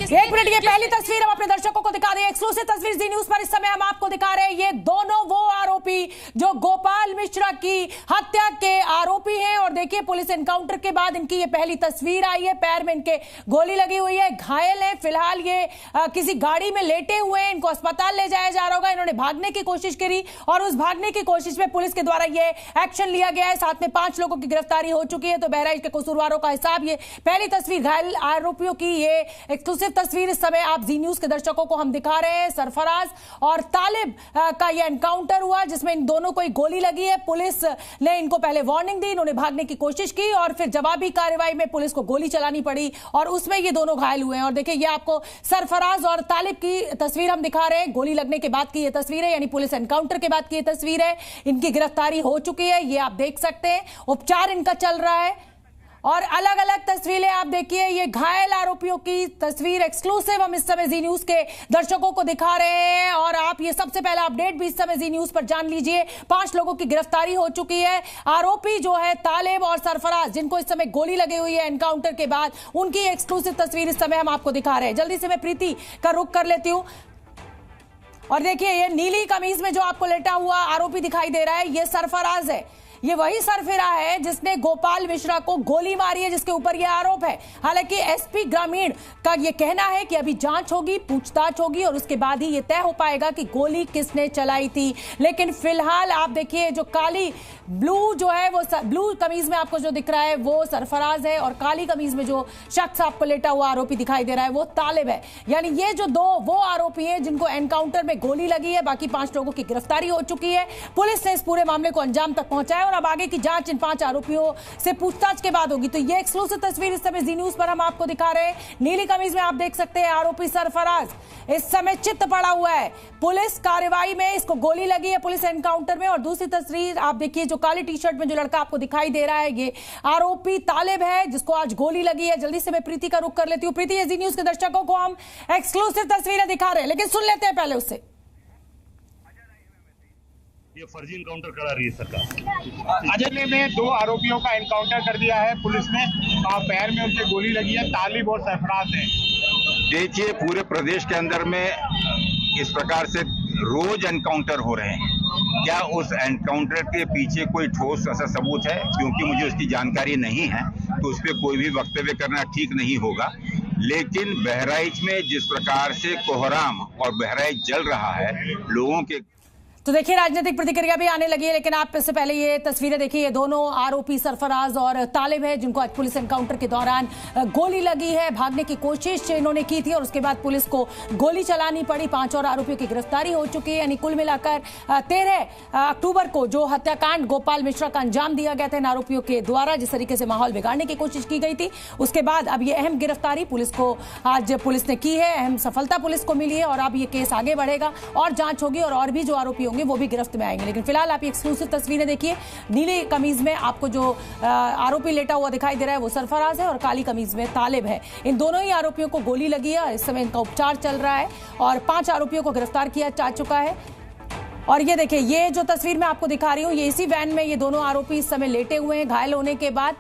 एक मिनट, ये पहली तस्वीर हम अपने दर्शकों को दिखा रहे हैं, एक्सक्लूसिव तस्वीर जी न्यूज पर। इस समय हम आपको दिखा रहे हैं ये दोनों वो आरोपी जो गोपाल मिश्रा की हत्या के आरोपी हैं। और देखिए, पुलिस एनकाउंटर के बाद इनकी ये पहली तस्वीर आई है। पैर में इनके गोली लगी हुई है, घायल है। फिलहाल ये किसी गाड़ी में लेटे हुए हैं, इनको अस्पताल ले जाया जा रहा होगा। इन्होंने भागने की कोशिश करी और उस भागने की कोशिश में पुलिस के द्वारा ये एक्शन लिया गया है। साथ में 5 लोगों की गिरफ्तारी हो चुकी है। तो बहराइच के कसूरवारों का हिसाब, ये पहली तस्वीर घायल आरोपियों की, ये एक्सक्लूसिव तस्वीर इस समय आप जी न्यूज के दर्शकों को हम दिखा रहे हैं। सरफराज और तालिब का यह एनकाउंटर हुआ जिसमें इन दोनों को गोली लगी है। पुलिस ने इनको पहले वार्निंग दी, इन्होंने भागने की कोशिश की और फिर जवाबी कार्रवाई में पुलिस को गोली चलानी पड़ी और उसमें ये दोनों घायल हुए हैं। और देखिए, ये आपको सरफराज और तालिब की तस्वीर हम दिखा रहे हैं। गोली लगने के बाद की ये तस्वीर है, यानी पुलिस एनकाउंटर के बाद की ये तस्वीर है। इनकी गिरफ्तारी हो चुकी है, ये आप देख सकते हैं। उपचार इनका चल रहा है और अलग अलग तस्वीरें आप देखिए। ये घायल आरोपियों की तस्वीर एक्सक्लूसिव हम इस समय जी न्यूज के दर्शकों को दिखा रहे हैं। और आप ये सबसे पहला अपडेट भी इस समय जी न्यूज पर जान लीजिए। 5 लोगों की गिरफ्तारी हो चुकी है। आरोपी जो है तालिब और सरफराज, जिनको इस समय गोली लगी हुई है एनकाउंटर के बाद, उनकी एक्सक्लूसिव तस्वीर इस समय हम आपको दिखा रहे हैं। जल्दी से मैं प्रीति का रुख कर लेती हूं। और देखिए, ये नीली कमीज में जो आपको लेटा हुआ आरोपी दिखाई दे रहा है, ये सरफराज है। ये वही सरफिरा है जिसने गोपाल मिश्रा को गोली मारी है, जिसके ऊपर यह आरोप है। हालांकि एसपी ग्रामीण का यह कहना है कि अभी जांच होगी, पूछताछ होगी और उसके बाद ही यह तय हो पाएगा कि गोली किसने चलाई थी। लेकिन फिलहाल आप देखिए, जो काली ब्लू जो है, वो ब्लू कमीज में आपको जो दिख रहा है वो सरफराज है और काली कमीज में जो शख्स आपको लेटा हुआ आरोपी दिखाई दे रहा है वो तालिब है। यानी ये जो दो वो आरोपी हैं जिनको एनकाउंटर में गोली लगी है। बाकी 5 लोगों की गिरफ्तारी हो चुकी है। पुलिस ने इस पूरे मामले को अंजाम तक पहुंचाया और अब आगे की जांच इन 5 आरोपियों से पूछताछ के बाद होगी। तो ये एक्सक्लूसिव तस्वीर इस समय जी न्यूज पर हम आपको दिखा रहे हैं। नीली कमीज में आप देख सकते हैं आरोपी सरफराज इस समय चित्त पड़ा हुआ है। पुलिस कार्रवाई में इसको गोली लगी है, पुलिस एनकाउंटर में। और दूसरी तस्वीर आप देखिए, जो काली टी शर्ट में जो लड़का आपको दिखाई दे रहा है, ये आरोपी तालिब है जिसको आज गोली लगी है। जल्दी से मैं प्रीति का रुख कर लेती हूँ। प्रीति, ये जी न्यूज के दर्शकों को हम एक्सक्लूसिव तस्वीरें दिखा रहे हैं, लेकिन सुन लेते हैं पहले उससे। ये फर्जी एनकाउंटर करा रही है सरकार। अजय में 2 आरोपियों का एनकाउंटर कर दिया है पुलिस ने। पैर में उनके गोली लगी है, तालिब और सरफराज ने। देखिए, पूरे प्रदेश के अंदर में इस प्रकार से रोज एनकाउंटर हो रहे हैं। क्या उस एनकाउंटर के पीछे कोई ठोस ऐसा सबूत है? क्योंकि मुझे उसकी जानकारी नहीं है, तो उस पर कोई भी वक्तव्य करना ठीक नहीं होगा। लेकिन बहराइच में जिस प्रकार से कोहराम और बहराइच जल रहा है लोगों के, तो देखिए, राजनीतिक प्रतिक्रिया भी आने लगी है। लेकिन आप इससे पहले ये तस्वीरें देखिए, ये दोनों आरोपी सरफराज और तालिब है जिनको आज पुलिस एनकाउंटर के दौरान गोली लगी है। भागने की कोशिश इन्होंने की थी और उसके बाद पुलिस को गोली चलानी पड़ी। 5 और आरोपियों की गिरफ्तारी हो चुकी है। यानी कुल मिलाकर 13 अक्टूबर को जो हत्याकांड गोपाल मिश्रा का अंजाम दिया गया था इन आरोपियों के द्वारा, जिस तरीके से माहौल बिगाड़ने की कोशिश की गई थी, उसके बाद अब ये अहम गिरफ्तारी पुलिस को आज पुलिस ने की है। अहम सफलता पुलिस को मिली है और अब ये केस आगे बढ़ेगा और जांच होगी और भी जो आरोपी होंगे वो भी गिरफ्त में आएंगे। लेकिन फिलहाल आप एक्सक्लूसिव तस्वीरें देखिए। नीली कमीज में आपको जो आरोपी लेटा हुआ दिखाई दे रहा है वो सरफराज है और काली कमीज में तालिब है। इन दोनों ही आरोपियों को गोली लगी है और इस समय इनका उपचार चल रहा है और 5 आरोपियों को गिरफ्तार किया जा चुका है। और ये देखिए, ये जो तस्वीर मैं आपको दिखा रही हूँ, ये इसी वैन में ये दोनों आरोपी इस समय लेटे हुए हैं घायल होने के बाद।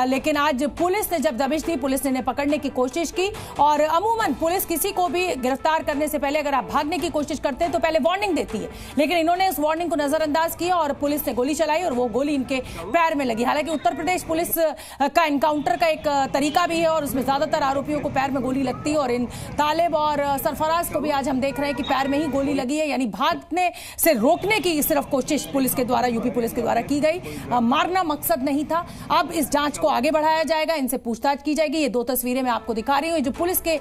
लेकिन आज पुलिस ने जब दबिश दी, पुलिस ने इन्हें पकड़ने की कोशिश की। और अमूमन पुलिस किसी को भी गिरफ्तार करने से पहले अगर आप भागने की कोशिश करते हैं तो पहले वार्निंग देती है। लेकिन इन्होंने उस वार्निंग को नजरअंदाज किया और पुलिस ने गोली चलाई और वो गोली इनके पैर में लगी। हालांकि उत्तर प्रदेश पुलिस का एनकाउंटर का एक तरीका भी है और उसमें ज्यादातर आरोपियों को पैर में गोली लगती है। और इन तालिब और सरफराज को भी आज हम देख रहे हैं कि पैर में ही गोली लगी है। यानी भागने से रोकने की सिर्फ कोशिश पुलिस के द्वारा, यूपी पुलिस के द्वारा की गई, मारना मकसद नहीं था। अब इस जांच को आगे बढ़ाया जाएगा, इनसे पूछताछ की जाएगी। ये 2 तस्वीरें मैं आपको दिखा रही हूँ। जो पुलिस के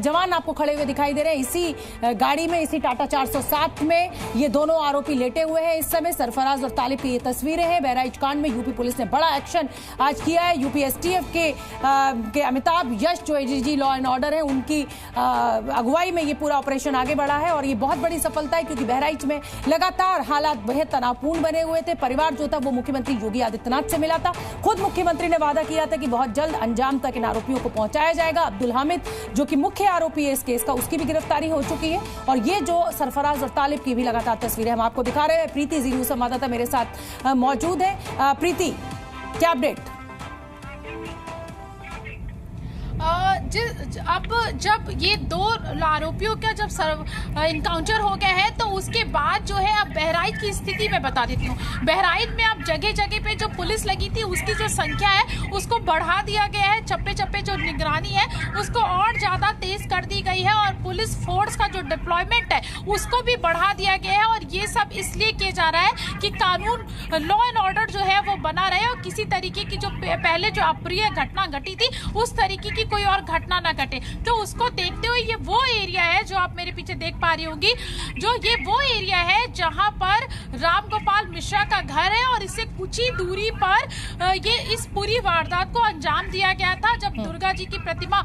जवान आपको खड़े हुए दिखाई दे रहे हैं, इसी गाड़ी में, इसी टाटा 407 में ये दोनों आरोपी लेटे हुए हैं इस समय। सरफराज और तालिब की ये तस्वीरें हैं। बहराइच कांड में यूपी पुलिस ने बड़ा एक्शन आज किया है। यूपी एसटीएफ के अमिताभ यश जो एडीजी लॉ एंड ऑर्डर है, उनकी अगुवाई में ये पूरा ऑपरेशन आगे बढ़ा है और ये बहुत बड़ी सफलता है क्योंकि बहराइच में लगातार हालात बेहद तनावपूर्ण बने हुए थे। परिवार जो था वो मुख्यमंत्री योगी आदित्यनाथ से मिला था। खुद मुख्यमंत्री ने वादा किया था कि बहुत जल्द अंजाम तक इन आरोपियों को पहुंचाया जाएगा। अब्दुल हामिद जो कि मुख्य आरोपी है इस केस का, उसकी भी गिरफ्तारी हो चुकी है। और ये जो सरफराज और तालिब की भी लगातार तस्वीरें हम आपको दिखा रहे हैं। प्रीति जी न्यूज संवाददाता मेरे साथ मौजूद है। प्रीति, क्या अपडेट? अब जब ये दो आरोपियों का जब इनकाउंटर हो गया है तो उसके बाद जो है अब बहराइच की स्थिति मैं बता देती हूँ। बहराइच में अब जगह जगह पे जो पुलिस लगी थी उसकी जो संख्या है उसको बढ़ा दिया गया है। चप्पे चप्पे जो निगरानी है उसको और ज्यादा तेज कर दी गई है और पुलिस फोर्स का जो डिप्लॉयमेंट है उसको भी बढ़ा दिया गया है। और ये सब इसलिए किया जा रहा है कि कानून, लॉ एंड ऑर्डर जो है वो बना रहे और किसी तरीके की जो पहले जो अप्रिय घटना घटी थी उस तरीके की कोई और घटना ना घटे। तो उसको देखते हुए ये वो एरिया है जो आप मेरे पीछे देख पा रही होंगी, जो ये वो एरिया है जहां पर रामगोपाल मिश्रा का घर है और इससे कुछ ही दूरी पर ये इस पूरी वारदात को अंजाम दिया गया था। जब दुर्गा जी की प्रतिमा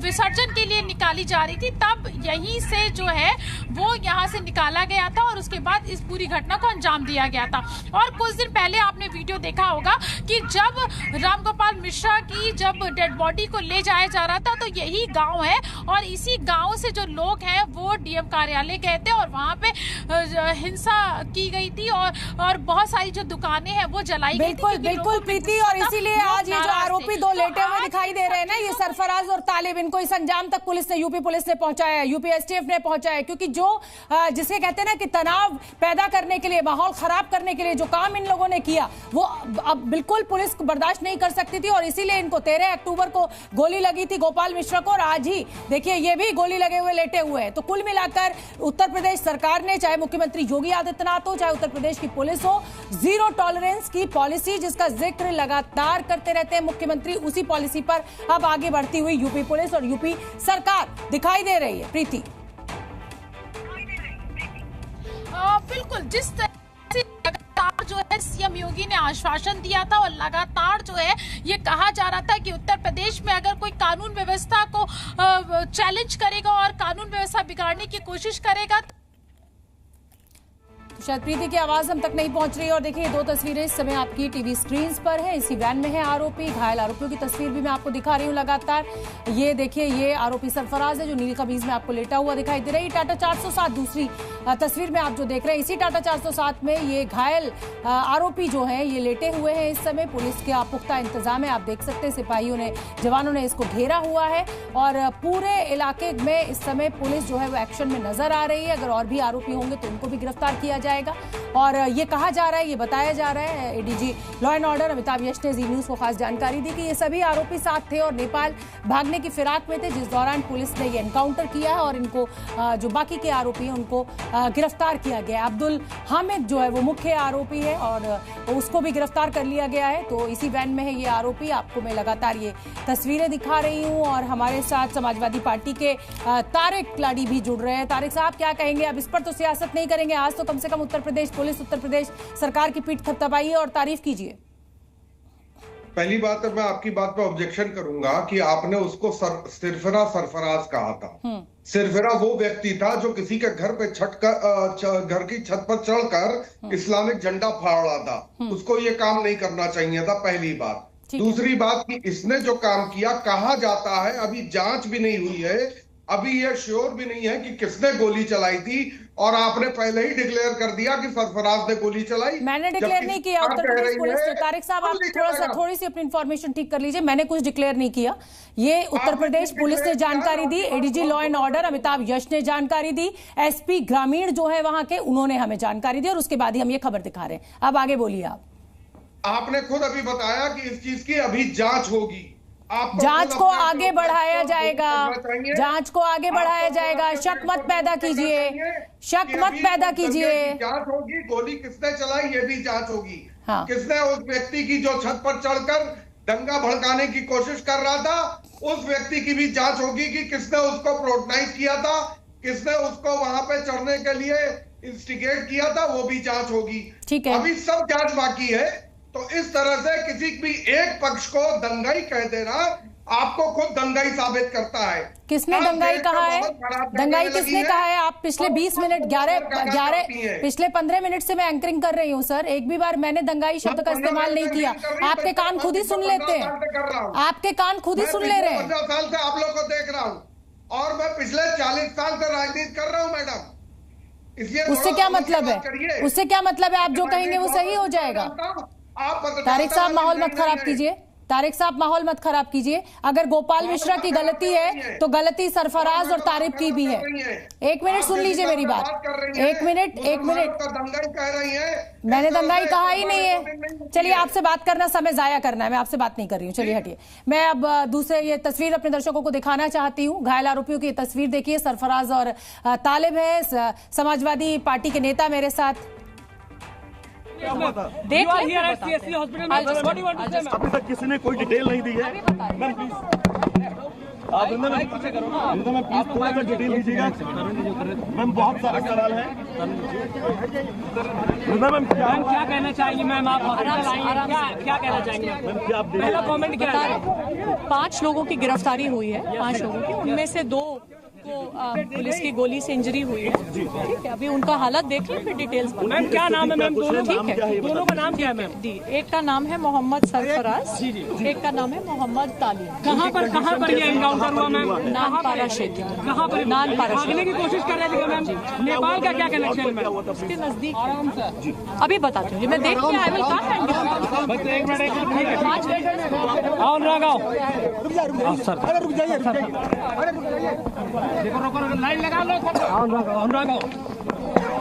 विसर्जन के लिए निकाली जा रही थी तब यहीं से जो है वो यहाँ से निकाला गया था और उसके बाद इस पूरी घटना को अंजाम दिया गया था। और कुछ दिन पहले आपने वीडियो देखा होगा कि जब रामगोपाल मिश्रा की जब डेड बॉडी को ले जाया जा रहा था तो यही गांव है और इसी गांव से जो लोग हैं वो डीएम कार्यालय गए थे और वहां पे हिंसा की गई थी और बहुत सारी जो दुकानें हैं वो जलाई गई थी। बिल्कुल प्रीति, और इसीलिए आज ये जो आरोपी दो लेटे हुए दिखाई दे रहे हैं ना, ये सरफराज और तालिब, इनको इस अंजाम तक यूपी पुलिस ने पहुंचाया, यूपी एसटीएफ ने पहुंचाया। क्योंकि जो जिसे कहते हैं ना कि तनाव पैदा करने के लिए, माहौल खराब करने के लिए जो काम इन लोगों ने किया वो अब बिल्कुल पुलिस बर्दाश्त नहीं कर सकती थी और इसीलिए इनको 13 अक्टूबर को गोली लगी थी गोपाल मिश्रा को और आज ही देखिए ये भी गोली लगे हुए लेटे हुए हैं। तो कुल मिलाकर उत्तर प्रदेश सरकार ने, चाहे मुख्यमंत्री योगी आदित्यनाथ हो चाहे उत्तर प्रदेश की पुलिस हो, जीरो टॉलरेंस की पॉलिसी जिसका जिक्र लगातार करते रहते हैं मुख्यमंत्री, उसी पॉलिसी पर अब आगे बढ़ती हुई यूपी पुलिस और यूपी सरकार दिखाई दे रही है। प्रीति, बिल्कुल जिस लगातार जो है सीएम योगी ने आश्वासन दिया था और लगातार जो है ये कहा जा रहा था कि उत्तर प्रदेश में अगर कोई कानून व्यवस्था को चैलेंज करेगा और कानून व्यवस्था बिगाड़ने की कोशिश करेगा। शायद प्रीति की आवाज हम तक नहीं पहुंच रही है। और देखिए दो तस्वीरें इस समय आपकी टीवी स्क्रीन पर है। इसी वैन में है आरोपी, घायल आरोपियों की तस्वीर भी मैं आपको दिखा रही हूं लगातार। ये देखिए ये आरोपी सरफराज है जो नीली कमीज में आपको लेटा हुआ दिखाई दे रही है। टाटा 407 दूसरी तस्वीर में आप जो देख रहे हैं, इसी टाटा 407 में ये घायल आरोपी जो है ये लेटे हुए हैं। इस समय पुलिस के पुख्ता इंतजाम है, आप देख सकते हैं सिपाहियों ने, जवानों ने इसको घेरा हुआ है और पूरे इलाके में इस समय पुलिस जो है वो एक्शन में नजर आ रही है। अगर और भी आरोपी होंगे तो उनको भी गिरफ्तार किया जाएगा। और ये कहा जा रहा है, ये बताया जा रहा है, ADG law and order Amitabh Yash ने जी न्यूज को खास जानकारी दी कि ये सभी आरोपी साथ थे और नेपाल भागने की फिराक में थे, जिस दौरान पुलिस ने ये एनकाउंटर किया है और इनको जो बाकी के आरोपी हैं उनको गिरफ्तार किया गया। अब्दुल हामिद जो है वो मुख्य आरोपी है और उसको भी गिरफ्तार कर लिया गया है। तो इसी वैन में है ये आरोपी, आपको मैं लगातार ये तस्वीरें दिखा रही हूँ। और हमारे साथ समाजवादी पार्टी के तारिक लाडी भी जुड़ रहे हैं। तारिक साहब क्या कहेंगे? अब इस पर तो सियासत नहीं करेंगे, आज तो कम से कम उत्तर प्रदेश पुलिस, उत्तर प्रदेश सरकार की पीठ थपथपाइए और तारीफ कीजिए। पहली बात है, मैं आपकी बात पे ऑब्जेक्शन करूंगा कि आपने उसको सरफराज कहा था। सिरफिरा वो व्यक्ति था जो किसी के घर पे घर की छत पर चढ़कर इस्लामिक झंडा फाड़ रहा था। उसको ये काम नहीं करना चाहिए था, पहली बात। दूसरी बात कि इसने जो काम किया, कहा जाता है अभी जांच भी नहीं हुई है, अभी ये श्योर भी नहीं है कि किसने गोली चलाई थी और आपने पहले ही डिक्लेयर कर दिया कि सरफराज ने गोली चलाई। मैंने डिक्लेयर नहीं किया। उत्तर प्रदेश पुलिस, तारिक साहब आप थोड़ी सी अपनी इंफॉर्मेशन ठीक कर लीजिए। मैंने कुछ डिक्लेयर नहीं किया, ये उत्तर प्रदेश पुलिस ने जानकारी दी, ADG law and order Amitabh Yash ने जानकारी दी, एसपी ग्रामीण जो है वहां के उन्होंने हमें जानकारी दी और उसके बाद ही हम ये खबर दिखा रहे हैं। अब आगे बोलिए आप। आपने खुद अभी बताया कि इस चीज की अभी जांच होगी, जांच को आगे बढ़ाया जाएगा, जांच को आगे बढ़ाया जाएगा। शक मत पैदा कीजिए, शक मत पैदा कीजिए। जांच होगी, गोली किसने चलाई ये भी जांच होगी। हाँ। किसने उस व्यक्ति की जो छत पर चढ़कर दंगा भड़काने की कोशिश कर रहा था, उस व्यक्ति की भी जांच होगी कि किसने उसको प्रोटेक्ट किया था, किसने उसको वहां पे चढ़ने के लिए इंस्टिगेट किया था, वो भी जांच होगी। ठीक है, अभी सब जांच बाकी है। तो इस तरह से किसी भी एक पक्ष को दंगाई कह देना आपको खुद दंगाई साबित करता है। किसने दंगाई कहा है? दंगाई किसने कहा है? आप पिछले 20 मिनट 11 पिछले 15 मिनट से मैं एंकरिंग कर रही हूँ सर, एक भी बार मैंने दंगाई शब्द का इस्तेमाल नहीं किया। आपके कान खुद ही सुन लेते हैं, आपके कान खुद ही सुन ले रहे हैं। 15 साल से आप लोग को देख रहा हूँ और मैं पिछले 40 साल से राजनीति कर रहा हूँ मैडम। इसलिए उससे क्या मतलब है? उससे क्या मतलब है? आप जो कहेंगे वो सही हो जाएगा। तारिक साहब माहौल मत खराब कीजिए, तारिक साहब माहौल मत खराब कीजिए। अगर गोपाल मिश्रा की गलती है तो गलती सरफराज और तारिब की भी है। एक मिनट सुन लीजिए मेरी बात, एक मिनट दंगाई कह रही है। मैंने दंगाई कहा ही नहीं है। चलिए, आपसे बात करना समय जाया करना है, मैं आपसे बात नहीं कर रही हूँ। चलिए हटिए। मैं अब दूसरे ये तस्वीर अपने दर्शकों को दिखाना चाहती हूँ। घायल आरोपियों की तस्वीर देखिए, सरफराज और तालिब है, समाजवादी पार्टी के नेता मेरे साथ। देख अभी तक किसी ने कोई डिटेल नहीं दी है। मैम प्लीज आप मैम प्लीज थोड़ा सा डिटेल दीजिएगा। मैम बहुत सारे सवाल हैं। मैम क्या कहना चाहेंगे? मैम आप क्या कहना चाहेंगे? मैम क्या पहला कमेंट क्या है? 5 लोगों की गिरफ्तारी हुई है, 5 लोगों की, उनमें से 2 को पुलिस की गोली से इंजरी हुई है। ठीक है, अभी उनका हालत देख लें, फिर डिटेल्स। मैम क्या नाम है? मैम दोनों ठीक है, दोनों का नाम क्या है? मैम जी, एक का नाम है मोहम्मद सरफराज, एक का नाम है मोहम्मद तालिब। कहाँ पर ये एनकाउंटर हुआ मैम? नानपारा क्षेत्र में। कहाँ पर? नानपारा भागने की कोशिश कर रहे थे मैम। नेपाल का क्या कनेक्शन है मैम? उसके नजदीक अभी बताती हूँ, मैं देख के आई विल कम। एक मिनट 5 मिनट आओ ना गाओ सर। लाइन लगा लो।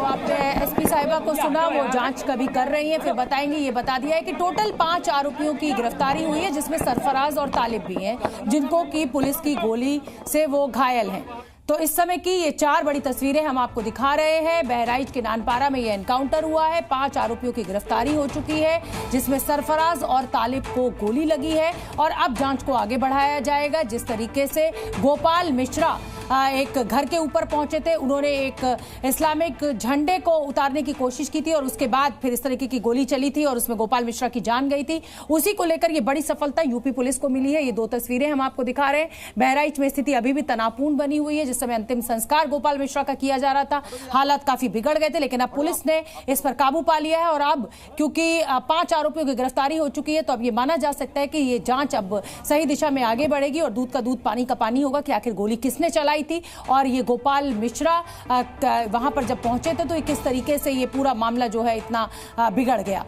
आपने एसपी साहिबा को सुना, वो जांच कभी कर रही हैं, फिर बताएंगे। ये बता दिया है कि टोटल 5 आरोपियों की गिरफ्तारी हुई है, जिसमें सरफराज और तालिब भी हैं, जिनको की पुलिस की गोली से वो घायल हैं। तो इस समय की ये 4 बड़ी तस्वीरें हम आपको दिखा रहे हैं। बहराइच के नानपारा में ये एनकाउंटर हुआ है, 5 आरोपियों की गिरफ्तारी हो चुकी है, जिसमें सरफराज और तालिब को गोली लगी है। और अब जांच को आगे बढ़ाया जाएगा। जिस तरीके से गोपाल मिश्रा एक घर के ऊपर पहुंचे थे, उन्होंने एक इस्लामिक झंडे को उतारने की कोशिश की थी और उसके बाद फिर इस तरीके की गोली चली थी और उसमें गोपाल मिश्रा की जान गई थी। उसी को लेकर ये बड़ी सफलता यूपी पुलिस को मिली है। ये 2 तस्वीरें हम आपको दिखा रहे हैं। बहराइच में स्थिति अभी भी तनावपूर्ण बनी हुई है। जिस समय अंतिम संस्कार गोपाल मिश्रा का किया जा रहा था, हालात काफी बिगड़ गए थे, लेकिन अब पुलिस ने इस पर काबू पा लिया है। और अब क्योंकि 5 आरोपियों की गिरफ्तारी हो चुकी है, तो अब ये माना जा सकता है कि ये जांच अब सही दिशा में आगे बढ़ेगी और दूध का दूध पानी का पानी होगा कि आखिर गोली किसने चलाई थी और ये गोपाल मिश्रा वहां पर जब पहुंचे थे तो किस तरीके से ये पूरा मामला जो है इतना बिगड़ गया।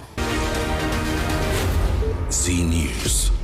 जी न्यूज़।